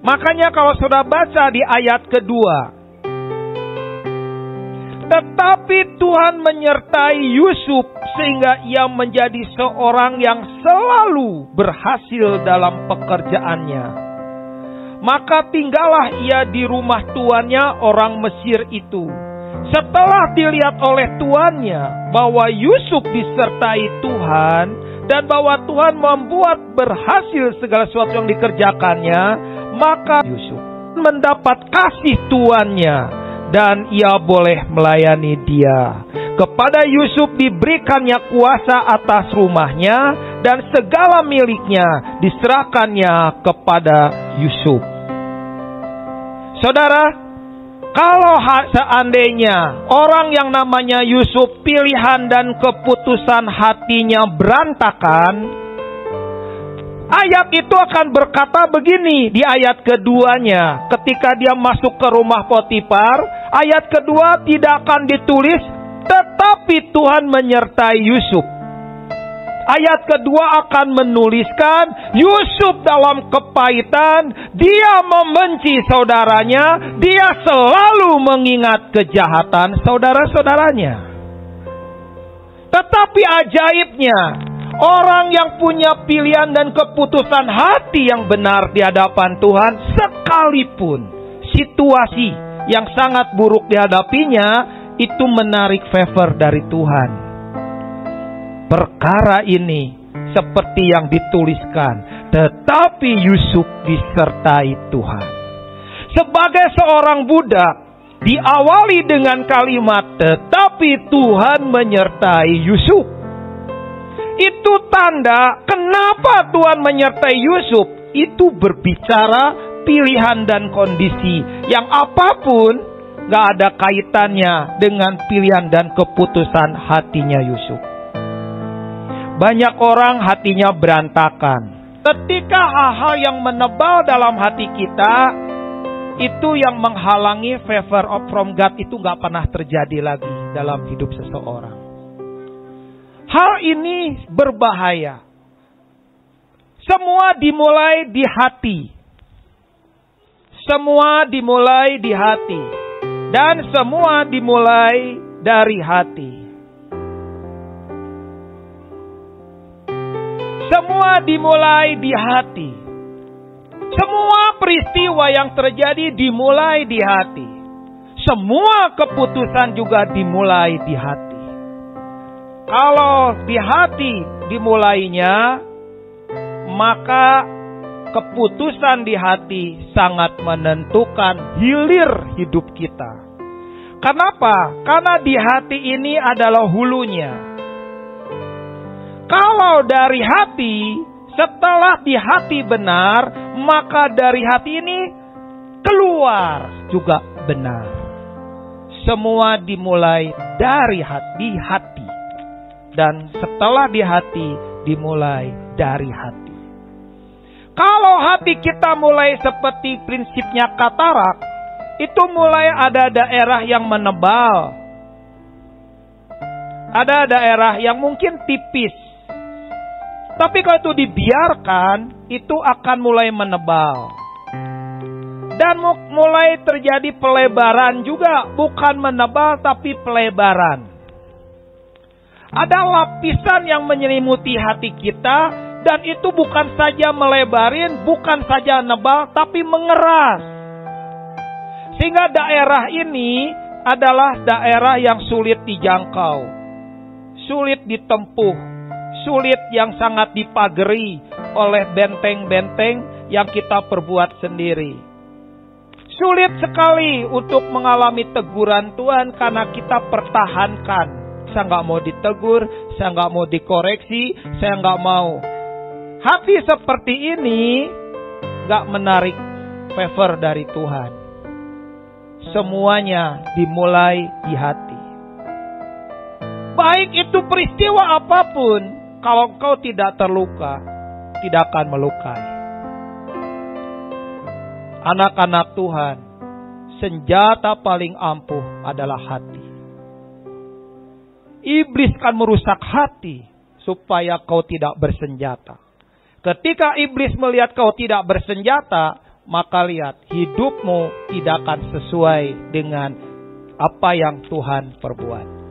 Makanya kalau saudara baca di ayat kedua, tetapi Tuhan menyertai Yusuf sehingga ia menjadi seorang yang selalu berhasil dalam pekerjaannya. Maka tinggallah ia di rumah tuannya orang Mesir itu. Setelah dilihat oleh tuannya bahwa Yusuf disertai Tuhan dan bahwa Tuhan membuat berhasil segala sesuatu yang dikerjakannya, maka Yusuf mendapat kasih tuannya dan ia boleh melayani dia. Kepada Yusuf diberikannya kuasa atas rumahnya dan segala miliknya diserahkannya kepada Yusuf. Saudara, kalau seandainya orang yang namanya Yusuf pilihan dan keputusan hatinya berantakan, ayat itu akan berkata begini di ayat keduanya. Ketika dia masuk ke rumah Potifar, ayat kedua tidak akan ditulis, tetapi Tuhan menyertai Yusuf. Ayat kedua akan menuliskan Yusuf dalam kepahitan, dia membenci saudaranya, dia selalu mengingat kejahatan saudara-saudaranya. Tetapi ajaibnya, orang yang punya pilihan dan keputusan hati yang benar di hadapan Tuhan, sekalipun situasi yang sangat buruk dihadapinya, itu menarik favor dari Tuhan. Perkara ini seperti yang dituliskan, tetapi Yusuf disertai Tuhan. Sebagai seorang budak, diawali dengan kalimat, tetapi Tuhan menyertai Yusuf. Itu tanda kenapa Tuhan menyertai Yusuf. Itu berbicara pilihan dan kondisi yang apapun gak ada kaitannya dengan pilihan dan keputusan hatinya Yusuf. Banyak orang hatinya berantakan. Ketika hal-hal yang menebal dalam hati kita, itu yang menghalangi favor from God itu gak pernah terjadi lagi dalam hidup seseorang. Hal ini berbahaya. Semua dimulai di hati. Semua dimulai di hati. Dan semua dimulai dari hati. Semua dimulai di hati. Semua peristiwa yang terjadi dimulai di hati. Semua keputusan juga dimulai di hati. Kalau di hati dimulainya, maka keputusan di hati sangat menentukan hilir hidup kita. Kenapa? Karena di hati ini adalah hulunya. Kalau dari hati, setelah di hati benar, maka dari hati ini keluar juga benar. Semua dimulai dari hati. Dan setelah di hati, dimulai dari hati. Kalau hati kita mulai seperti prinsipnya katarak, itu mulai ada daerah yang menebal. Ada daerah yang mungkin tipis. Tapi kalau itu dibiarkan, itu akan mulai menebal. Dan mulai terjadi pelebaran juga. Bukan menebal, tapi pelebaran. Ada lapisan yang menyelimuti hati kita. Dan itu bukan saja melebarin, bukan saja nebal, tapi mengeras. Sehingga daerah ini adalah daerah yang sulit dijangkau. Sulit ditempuh. Sulit yang sangat dipagari oleh benteng-benteng yang kita perbuat sendiri. Sulit sekali untuk mengalami teguran Tuhan karena kita pertahankan. Saya nggak mau ditegur, saya nggak mau dikoreksi, saya nggak mau. Hati seperti ini nggak menarik favor dari Tuhan. Semuanya dimulai di hati. Baik itu peristiwa apapun, kalau engkau tidak terluka, tidak akan melukai. Anak-anak Tuhan, senjata paling ampuh adalah hati. Iblis akan merusak hati supaya kau tidak bersenjata. Ketika iblis melihat kau tidak bersenjata, maka lihat, hidupmu tidak akan sesuai dengan apa yang Tuhan perbuat.